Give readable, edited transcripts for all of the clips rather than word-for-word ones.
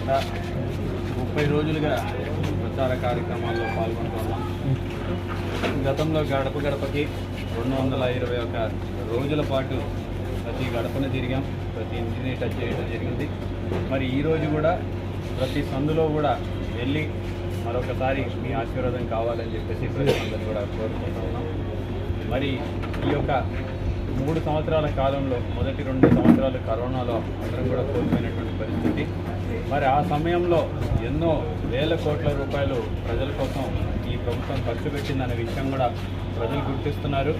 గత 30 రోజులుగా ప్రచార కార్యక్రమాల్లో పాల్గొంటున్నాం. గతంలో గడప గడపకి 221 రోజుల పాటు ప్రతి గడపను తిరిగాం, ప్రతి ఇంటిని టచ్ చేయడం జరిగింది. మరి ఈరోజు కూడా ప్రతి సందులో కూడా వెళ్ళి మరొకసారి మీ ఆశీర్వాదం కావాలని చెప్పేసి ప్రజలందరూ కూడా కోరుకుంటున్నాం. మరి ఈ యొక్క 3 సంవత్సరాల కాలంలో మొదటి 2 సంవత్సరాలు కరోనాలో అందరం కూడా కోల్పోయినటువంటి పరిస్థితి. మరి ఆ సమయంలో ఎన్నో వేల కోట్ల రూపాయలు ప్రజల కోసం ఈ ప్రభుత్వం ఖర్చు పెట్టిందనే విషయం కూడా ప్రజలు గుర్తిస్తున్నారు.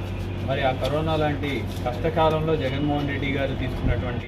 మరి ఆ కరోనా లాంటి కష్టకాలంలో జగన్మోహన్ రెడ్డి గారు తీసుకున్నటువంటి